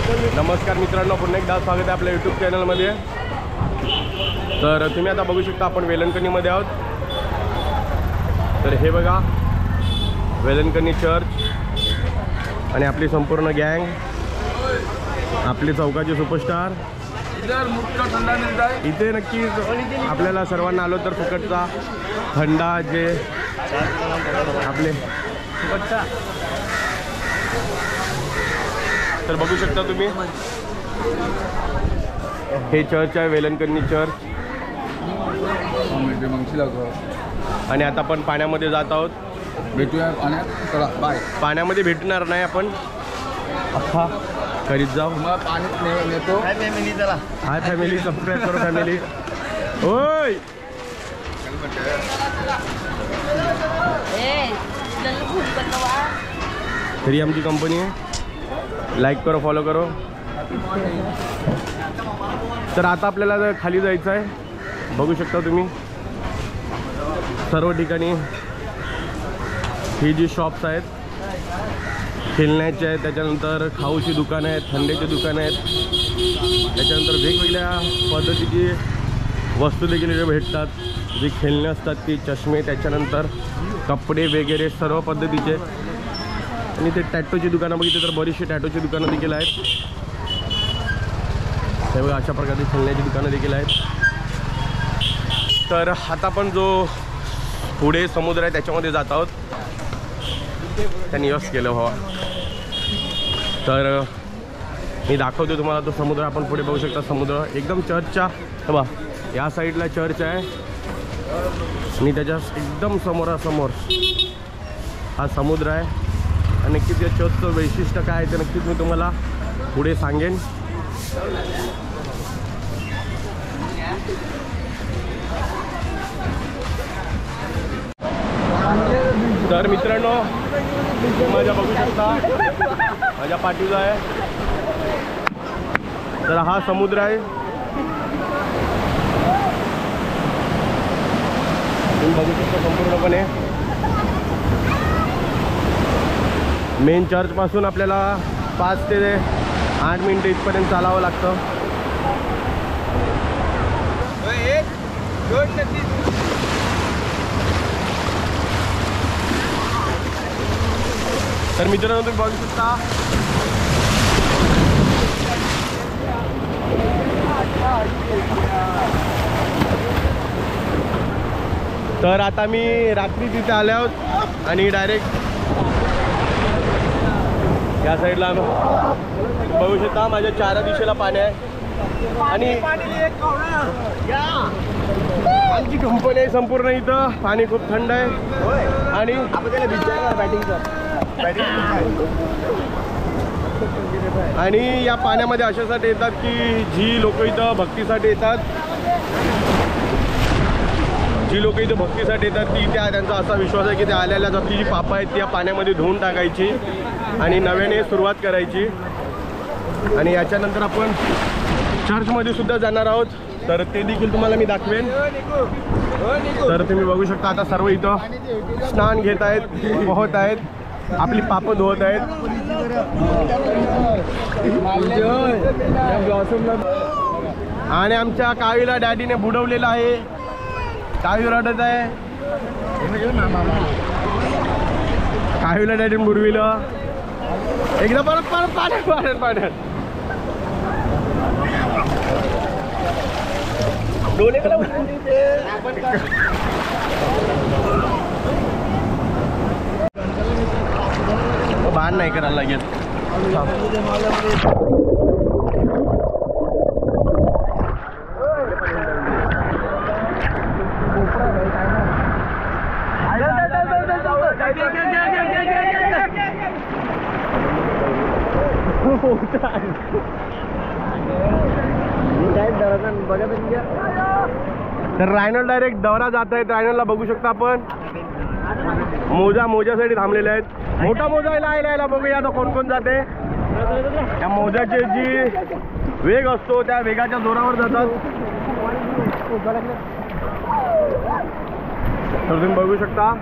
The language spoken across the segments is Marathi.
नमस्कार मित्रांनो, पुन्हा एकदा स्वागत आहे आपल्या यूट्यूब चॅनलमध्ये। तर तुम्ही आता बघू शकता आपण वेलंकणीमध्ये आहोत। तर हे बघा वेलंकणी चर्च आणि आपली संपूर्ण गँग, आपली चौकाचे सुपरस्टार। इथे नक्कीच आपल्याला सर्वांना आलो तर फुकटचा थंडा जे आपले तर बघू शकता तुम्ही, हे चर्च आहे वेलंकणी चर्च। आणि आता आपण पाण्यामध्ये जात आहोत। भेटूया पाण्यात, चला बाय। पाण्यामध्ये भेटणार नाही आपण, अख्खा करीत जाऊ। मग पाणी नेतो। हाय फॅमिली, चला हाय फॅमिली, सबस्क्राईब करो फॅमिली। ओय तरी आमची कंपनी आहे, लाईक करो फॉलो करो। तर आता आपल्याला खाली जायचं आहे। बघू शकता तुम्ही सर्व ठिकाणी ही जी शॉप्स आहेत खेळण्याचे आहेत, त्याच्यानंतर खाऊची दुकानं आहेत, थंडीची दुकानं आहेत, त्याच्यानंतर वेगवेगळ्या पद्धतीची वस्तू देखील इथे भेटतात। जी खेळणे असतात ती, चष्मे, त्याच्यानंतर कपडे वगैरे सर्व पद्धतीचे। आणि ते टॅटोची दुकानं बघितली तर बरीचशी टॅटोची दुकानं देखील आहेत। त्यामुळे अशा प्रकारची खेळण्याची दुकानं देखील आहेत। तर आता आपण जो पुढे समुद्र आहे त्याच्यामध्ये जात आहोत। त्यांनी यश केलं व्हावा, तर मी दाखवतो तुम्हाला तो समुद्र। आपण पुढे बघू शकता समुद्र एकदम चर्चच्या बघा या साईडला चर्च आहे आणि त्याच्या एकदम समोरासमोर हा समुद्र आहे। आणि नक्कीच या चर्चचं वैशिष्ट्य काय आहे ते नक्कीच मी तुम्हाला पुढे सांगेन। तर मित्रांनो, माझ्या बघू शकता माझ्या पाठीला आहे, तर हा समुद्र आहे। तुम्ही बघू शकता संपूर्णपणे मेन चर्च पासून आपल्याला 5 ते 8 मिनिटं इथपर्यंत चालावं लागतं। तर मित्रांनो तुम्ही बघू शकता तर आता मी रात्री तिथे आले आहोत आणि डायरेक्ट या साईडला बघू शकता माझ्या 4 दिशेला पाणी आहे। आणि आमची कंपनी आहे संपूर्ण, इथं पाणी खूप थंड आहे। आणि आणि या पाण्यामध्ये अशासाठी येतात की जी लोक इथं भक्तीसाठी येतात, ती इथे त्यांचा असा विश्वास आहे की ते आलेल्या आपली जी पापं आहेत ती या पाण्यामध्ये धुवून टाकायची आणि नव्याने सुरुवात करायची। आणि याच्यानंतर आपण चर्चमध्ये सुद्धा जाणार आहोत, तर ते देखील तुम्हाला मी दाखवेन। तर तुम्ही बघू शकता आता सर्व इथं स्नान घेत आहेत, पोहत आहेत, आपली पापं धुवत आहेत। आणि आमच्या कावीला डॅडीने बुडवलेलं आहे, कावी रडत आहे। कावीला डॅडीने बुडविलं एकदा, परत पाण्यात बाण नाही करायला लागेल। तर रायनल डायरेक्ट दौरा जात आहेत। रायनलला बघू शकता आपण मोजासाठी थांबलेले आहेत। मोठा मोजा यायला बघूया आता कोण कोण जाते। त्या मोजाचे जी वेग असतो त्या वेगाच्या जोरावर जातात। तर तुम्ही बघू शकता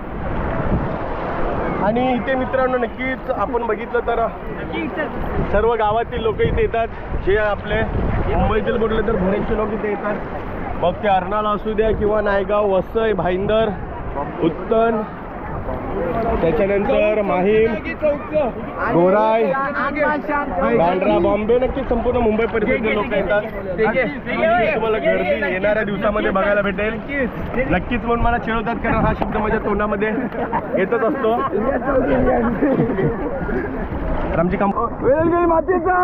आणि इथे मित्रांनो नक्कीच आपण बघितलं तर सर्व गावातील लोक इथे येतात. जे आपले मुंबईतील म्हटलं तर भोरेचे लोक इथे येतात. मग ते अर्नाळा असू द्या किंवा नायगाव, वसई, भाईंदर, उत्तन, त्याच्यानंतर माहीम, गोराई, बांद्रा, बॉम्बे, नक्कीच संपूर्ण मुंबई परिसरातील लोक येतात. तुम्हाला गर्दी येणाऱ्या दिवसामध्ये बघायला भेटेल. नक्कीच म्हणून मला चिडवतात कारण हा शब्द माझ्या तोंडामध्ये येतच असतो. तर आमची काम मातीचा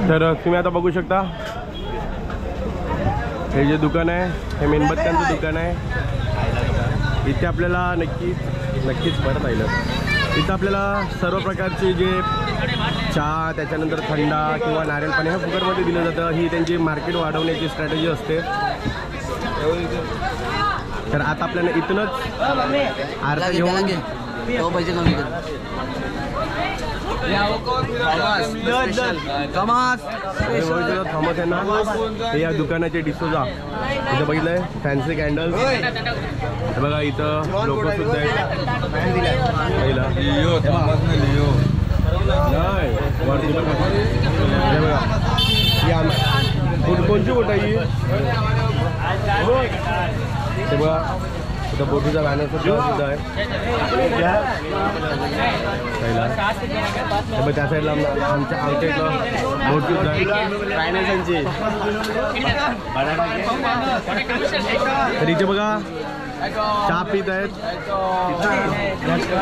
तर तुम्ही आता बघू शकता हे जे दुकान आहे हे मेणबत्त्यांचं दुकान आहे. इथे आपल्याला नक्कीच परत आलं. इथं आपल्याला सर्व प्रकारचे जे चहा, त्याच्यानंतर थंडा किंवा नारळ पाणी हे फुकटमध्ये दिलं जातं. ही त्यांची मार्केट वाढवण्याची स्ट्रॅटेजी असते. तर आता आपल्याला इथूनच आरती घेऊन थॉमस यांना हे या दुकानाचे डिसोजा इथं बघितलंय. फॅन्सी कॅन्डल्स बघा इथं लोक सुद्धा आहेत. कोणची बोट आहे ते बघा. इथं बोटीचा बॅनर सुद्धा आहे. त्या साईडला आमच्या इथं बोट सुद्धा आहे. तर इथे बघा चहा पित आहेत.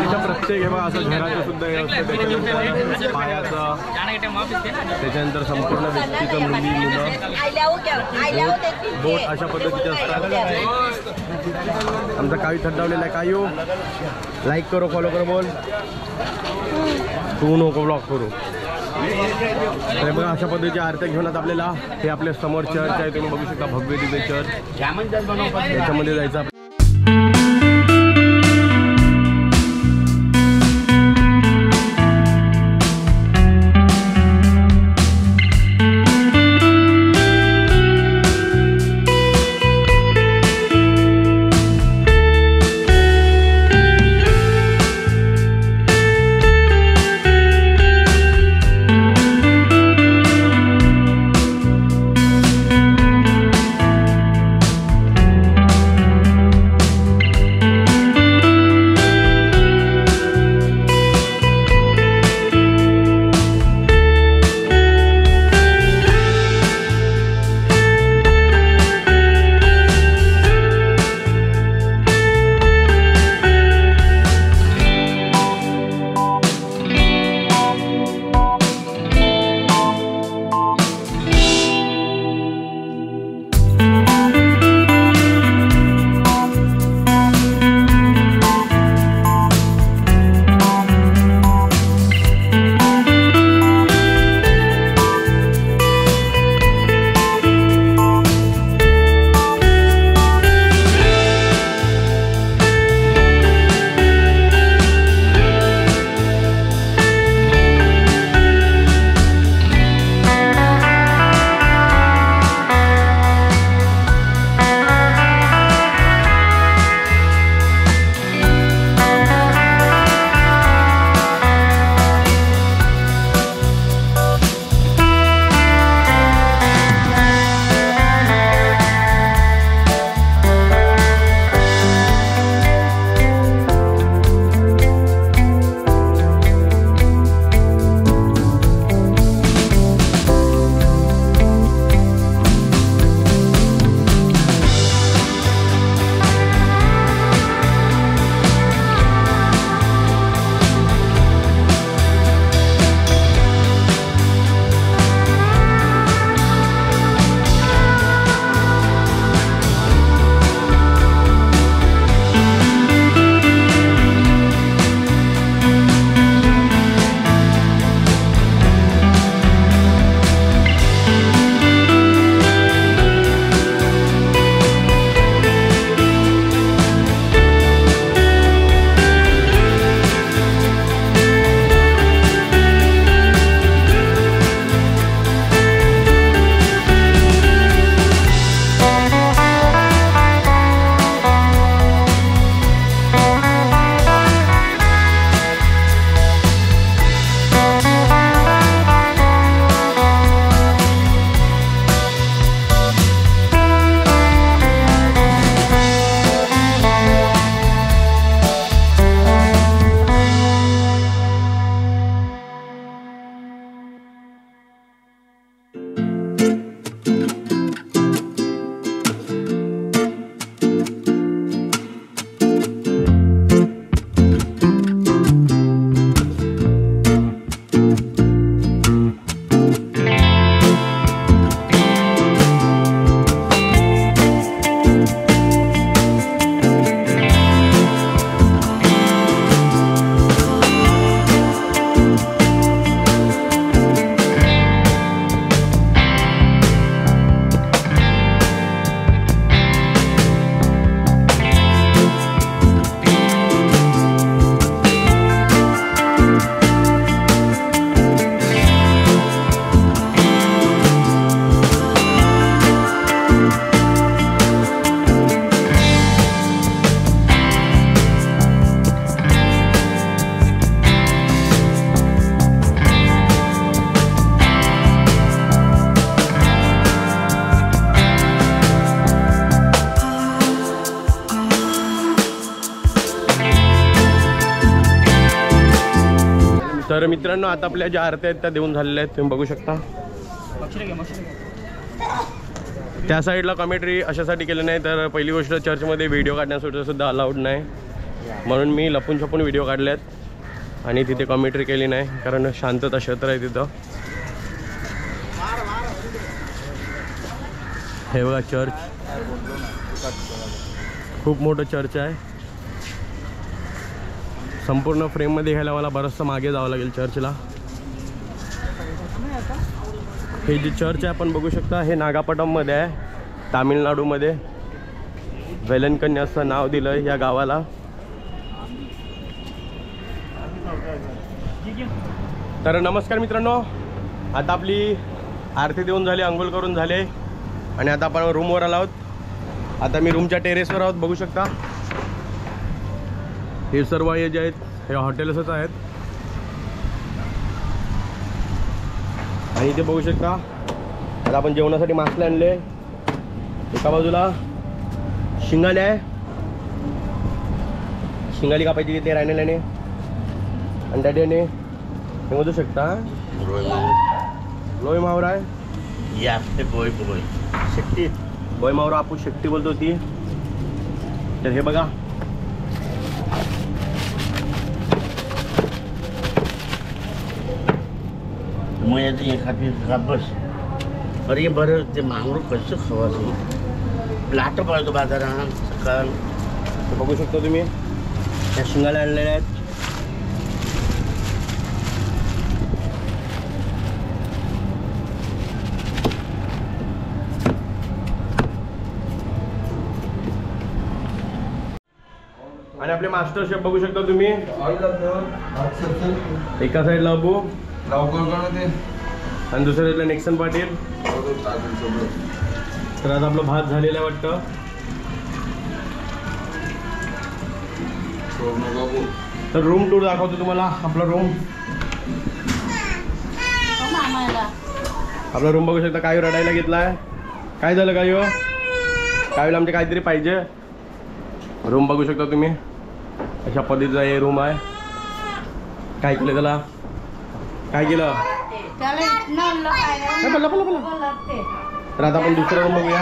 इथं प्रत्येक हे बघा असं घराचं सुद्धा हे असतं. त्याच्यानंतर पायाचं, त्याच्यानंतर संपूर्ण व्यक्तीचं, मुली, मुलं, बोट अशा पद्धतीचे असतात. आमचा काही थंडावलेला आहे. काही लाईक करो, फॉलो करो, बोल तू नको ब्लॉक करू. तर बघा अशा पद्धतीच्या आरत्या घेऊन आता आपल्याला हे आपल्या समोर चर्च आहे. तुम्ही बघू शकता भव्य दिव्य चर्च. त्याच्यामध्ये जायचं. तर मित्रांनो आता आपल्या ज्या आरत्या आहेत त्या देऊन झालेल्या आहेत, तुम्ही बघू शकता. त्या साईडला कॉमेंट्री अशासाठी केलं नाही तर पहिली गोष्ट चर्चमध्ये व्हिडिओ काढण्यासाठी सुद्धा अलाउड नाही, म्हणून मी लपून छपून व्हिडिओ काढल्यात आणि तिथे कॉमेंट्री केली नाही कारण शांतता क्षेत्र आहे तिथं. हे बघा चर्च, खूप मोठं चर्च आहे. संपूर्ण फ्रेममध्ये घ्यायला मला बरंचसं मागे जावं लागेल चर्चला. हे जे चर्च आहे आपण बघू शकता, हे नागापट्टममध्ये आहे, तामिळनाडूमध्ये. वेलनकन्या असं नाव दिलं आहे या गावाला. तर नमस्कार मित्रांनो, आता आपली आरती देऊन झाली, अंघोळ करून झाले आणि आता आपण रूमवर आलो आहोत. आता मी रूमच्या टेरेसवर आहोत, बघू शकता. हे सर्व हे जे आहेत हे हॉटेल्सच आहेत आणि इथे बघू शकता आता आपण जेवणासाठी मासले आणले. एका बाजूला शिंगाले आहे, शिंगाली कापायची तिथे राहण्याने आणि त्याने हे बघू शकता लोई मावरा आहे या बोय बोय शेट्टी, बोय मावरा आपण शेट्टी बोलतो ती. तर हे बघा मग याचं एखादी बस अरे हे बरं ते मांगरू कसं खवायचं लाट पळतो बाजारात सकाळ. बघू शकता तुम्ही त्या शिंगाला आणलेल्या आहेत. आणि आपले मास्टर शेफ बघू शकता तुम्ही, एका साईडला अबू आणि दुसऱ्या साईडला नेक्सन पाटील. तर आज आपलं भात झालेलं आहे वाटतं. तर रूम टूर दाखवतो तुम्हाला. आपला रूम बघू शकता. काय रडायला घेतलाय, काय झालं काय हो, काय आमचे काहीतरी पाहिजे. रूम बघू शकता तुम्ही, अशा पद्धतीचा हे रूम आहे. काय केलं त्याला, काय केलं तर आता आपण दुसरा रूम बघूया.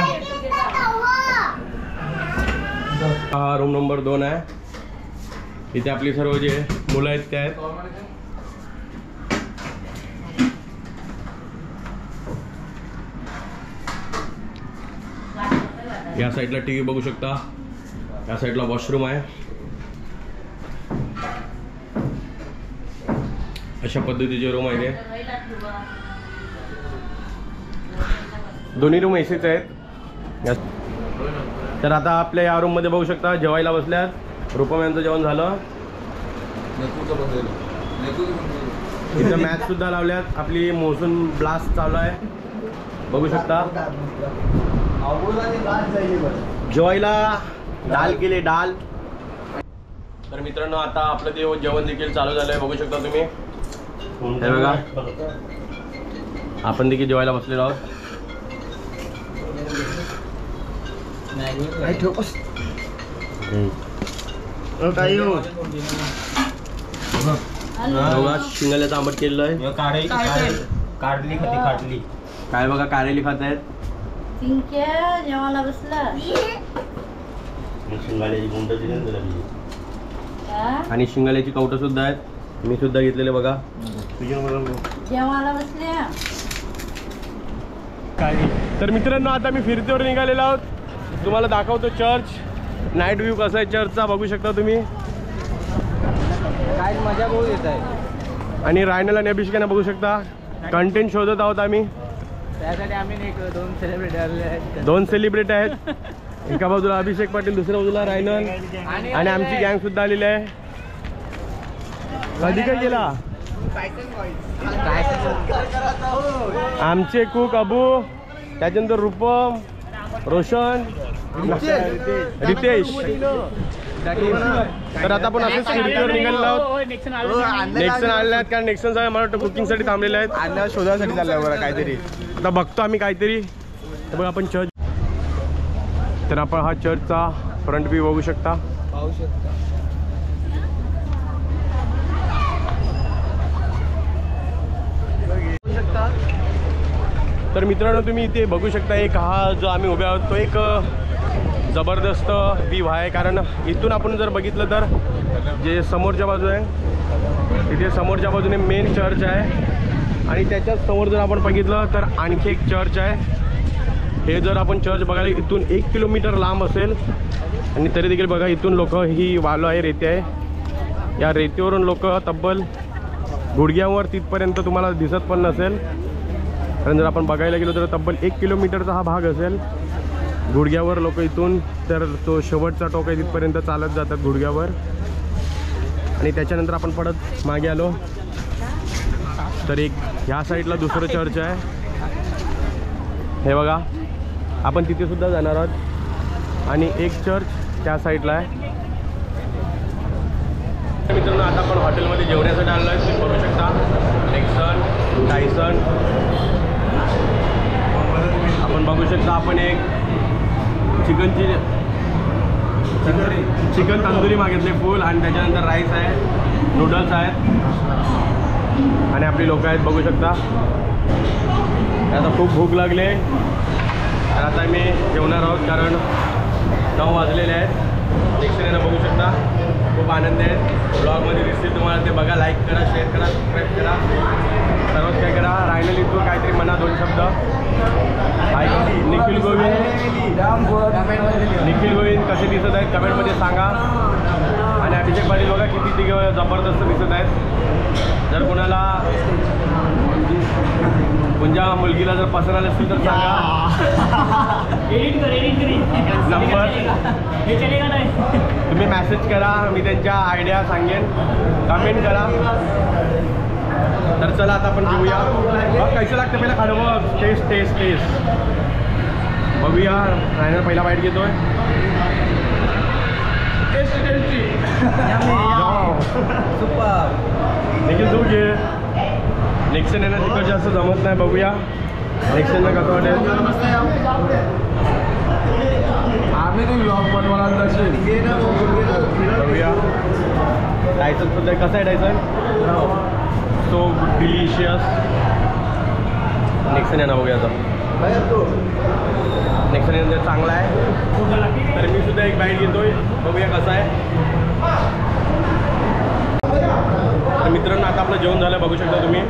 हा रूम नंबर 2 आहे. इथे आपली सर्व जे मुलं आहेत ते आहेत. या साईडला टीव्ही बघू शकता, या साईडला वॉशरूम आहे. अशा पद्धतीचे रूम आहे ते. दोन्ही रूम एसीच आहेत. तर आता आपल्या या रूम मध्ये बघू शकता जेवायला बसल्यात. रूपम यांचं जेवण झालं. इथं मॅच सुद्धा लावल्यात. आपली मोसून ब्लास्ट चालू आहे, बघू शकता. जेवायला डाल केले डाल. तर मित्रांनो आता आपलं ते जेवण देखील चालू झालं आहे, बघू शकता तुम्ही. हे बघा आपण देखील जेवायला बसलेलो आहोत. शिंगाल्याचं आंबट केलेलं आहे. काढली खाती काय बघा कारेली खात आहेत. जेवायला बसला शिंगाल्याची गुंड दिली आणि शिंगाल्याची कवटं सुद्धा आहेत, मी सुद्धा घेतलेले बघा. जेवायला बसल्या. तर मित्रांनो आता मी फिरतीवर निघालेलो आहोत. तुम्हाला दाखवतो चर्च, नाईट व्ह्यू कसा आहे चर्चचा बघू शकता तुम्ही. काय मजा बहुत येत आहे. आणि रायनल आणि अभिषेकांना बघू शकता. कंटेंट शोधत आहोत आम्ही. त्यासाठी आम्ही 2 सेलिब्रिटी आलेले आहेत. 2 सेलिब्रिटी आहेत. एका बाजूला अभिषेक पाटील, दुसऱ्या बाजूला रायनल आणि आमची गँग सुद्धा आलेली आहे. कधी काय केला आमचे कुक अबू, त्याच्यानंतर रूपम, रोशन, रितेश. तर आता आपण असेच फिरतीवर निघालेलो आहोत. नेक्सन आलेले आहेत कारण नेक्सन मला वाटतं कुकिंगसाठी थांबलेले आहेत. आणि शोधासाठी चाललंय बरं काहीतरी. आता बघतो आम्ही काहीतरी. तर बघा आपण चर्च, तर आपण हा चर्चचा फ्रंट व्ह्यू बघू शकता. पाहू शकता. तर मित्रांनो तुम्ही इथे बघू शकता एक हा जो आम्ही उभे आहोत तो एक जबरदस्त व्ह्यू आहे. कारण इथून आपण जर बघितलं तर जे समोरच्या बाजू आहे तिथे समोरच्या बाजूने मेन चर्च आहे आणि त्याच्याच समोर जर आपण बघितलं तर आणखी एक चर्च आहे. हे जर आपण चर्च बघायला इथून 1 किलोमीटर लांब असेल आणि तरी देखील बघा इथून लोक ही वालो आहे रेती आहे. या रेतीवरून लोक तब्बल गुडघ्यावर तिथपर्यंत तुम्हाला दिसत पण नसेल. कारण जर आपण बघायला गेलो तर तब्बल 1 किलोमीटरचा हा भाग असेल. गुडघ्यावर लोक इथून तर तो शेवटचा टोक आहे तिथपर्यंत चालत जातात गुडघ्यावर. आणि त्याच्यानंतर आपण परत मागे आलो तर एक ह्या साईडला दुसरं चर्च आहे. हे बघा आपण तिथे सुद्धा जाणार आहोत आणि एक चर्च त्या साईडला आहे. मित्रांनो आता आपण हॉटेलमध्ये जेवण्यासाठी आलो आहे. तुम्ही बघू शकता नेक्सन टायसन. आपण बघू शकता आपण एक चिकन तंदुरी मागितले फुल आणि त्याच्यानंतर राईस आहे, नूडल्स आहेत आणि आपली लोक आहेत बघू शकता. आता खूप भूक लागले तर आता मी जेवणार आहोत कारण 9 वाजलेले आहेत. नेक्स्टला बघू शकता खूप आनंद आहे. ब्लॉगमध्ये दिसतील तुम्हाला ते बघा. लाईक करा, शेअर करा, सबस्क्राईब करा, सर्वच काय करा. राहिलेली तू काहीतरी म्हणा 2 शब्द. हाय निखिल गोविंद कसे दिसत आहेत कमेंटमध्ये सांगा. आणि अभिषेक पाटील बघा किती ती जबरदस्त दिसत आहेत. जर कोणाला तुमच्या मुलगीला जर पसंत आले असतील तर सांगा. नंबर तुम्ही मॅसेज करा, मी त्यांच्या आयडिया सांगेन. कमेंट करा. तर चला आता आपण घेऊया. बघ कैसे लागते पहिला खाडं. टेस्ट टेस्ट टेस्ट बघूया. रायनर पहिला बाईट घेतोय. Tasty tasty super. देखील तू घे. नेक्सन यांना तिकट जास्त जमत नाही. बघूया नेक्सनला कसं वाटेल. आम्ही तू बनवायला बघूया. टायसन सुद्धा कसं आहे टायसन. So delicious. नेक्सन यांना बघूया आता. नेक्सन यांना चांगला आहे तर मी सुद्धा एक बाईट घेतोय. बघूया कसं आहे. तर मित्रांनो आता आपलं जेवण झालं बघू शकता तुम्ही.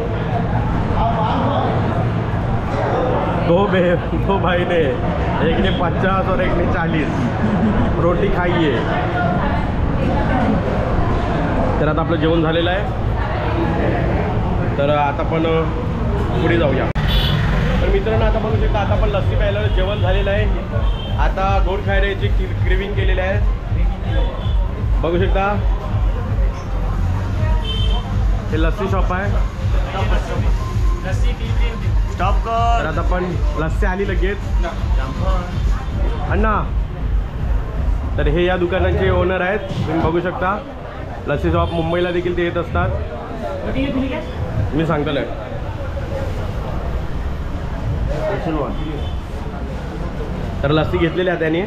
दो भाई ने एक ने 50 और एक ने 40 रोटी खाई है. तर आता आपलं जेवण झालेलं आहे. तर आता आपण पुढे जाऊया. तर मित्रांनो आता बघू शकता आता आपण लस्सी प्यायला जेवण झालेलं आहे. आता गोड खायची क्रेविंग केलेली आहे बघू शकता. हे लस्सी शॉप आहे. स्टॉप कर. तर आता आपण लस्सी आली लगेच अण्णा. तर हे या दुकानाचे ओनर आहेत. तुम्ही बघू शकता लस्सी शॉप मुंबईला देखील ते येत असतात. मी सांगतो. तर लस्सी घेतलेली आहे त्याने.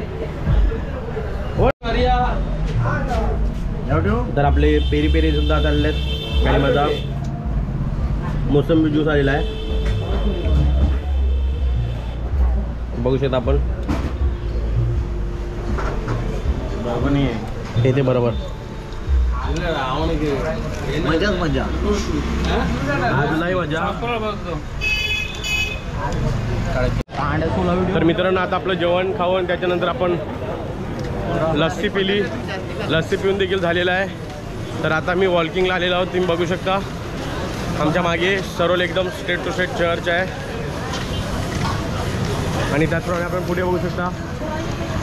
तर आपले पेरी पेरी सुद्धा आलेले आहेत. काही माझा मोसंबी ज्यूस आलेला आहे बघू शकता आपण. हे ते बरोबर मजाच मजा. आजलाही मजा. तर मित्रांनो आता आपलं जेवण खाऊन त्याच्यानंतर आपण लस्सी पिली. लस्सी पिऊन देखील झालेलं आहे. तर आता मी वॉकिंगला आलेलो आहोत. तुम्ही बघू शकता आमच्या मागे सरळ एकदम स्ट्रेट टू स्ट्रेट चर्च आहे आणि त्याचप्रमाणे आपण पुढे बघू शकता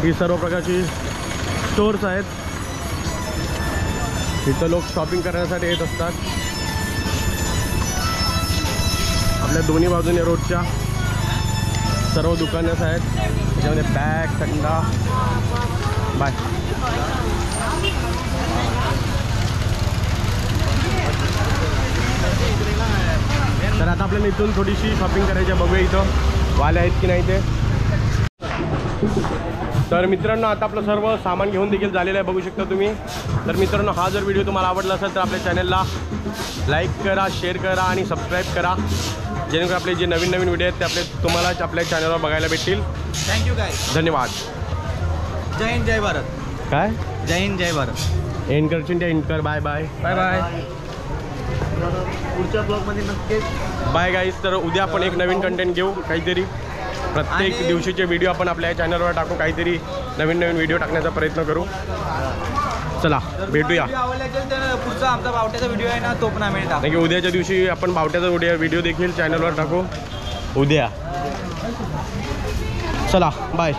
ही सर्व प्रकारची स्टोर्स आहेत. इथं लोक शॉपिंग करण्यासाठी येत असतात. आपल्या दोन्ही बाजूने रोडच्या सर्व दुकानच आहेत. त्याच्यामध्ये बॅग थंडा बाय. तर आता आपल्याला इथून थोडीशी शॉपिंग करायची आहे. बघूया इथं वाले आहेत की नाही ते. तर मित्रांनो आता आपलं सर्व सामान घेऊन देखील झालेलं आहे बघू शकता तुम्ही. तर मित्रांनो हा जर व्हिडिओ तुम्हाला आवडला असेल तर आपल्या चॅनलला लाईक करा, शेअर करा आणि सबस्क्राईब करा जेणेकरून आपले जे नवीन नवीन व्हिडिओ आहेत ते तुम्हाला आपल्या चॅनलवर बघायला भेटतील. Thank you guys. धन्यवाद. जय हिंद जय भारत. काय जय हिंद जय भारत. एंड करशील ते एंड कर. Bye bye. Bye bye. पुढच्या ब्लॉगमध्ये नक्कीच बाय गाईज. तर उद्या आपण एक नवीन कंटेंट घेऊ काहीतरी. प्रत्येक दिवशीचे व्हिडिओ आपण आपल्या चॅनलवर टाकू. काहीतरी नवीन नवीन व्हिडिओ टाकण्याचा प्रयत्न करू. चला भेटूया. आवडला असेल तर पुढचा आमचा बावट्याचा व्हिडिओ आहे ना तो पण आम्ही टाकू. नाही की उद्याच्या दिवशी आपण बावट्याचा व्हिडिओ देखील चॅनलवर टाकू उद्या. चला बाय.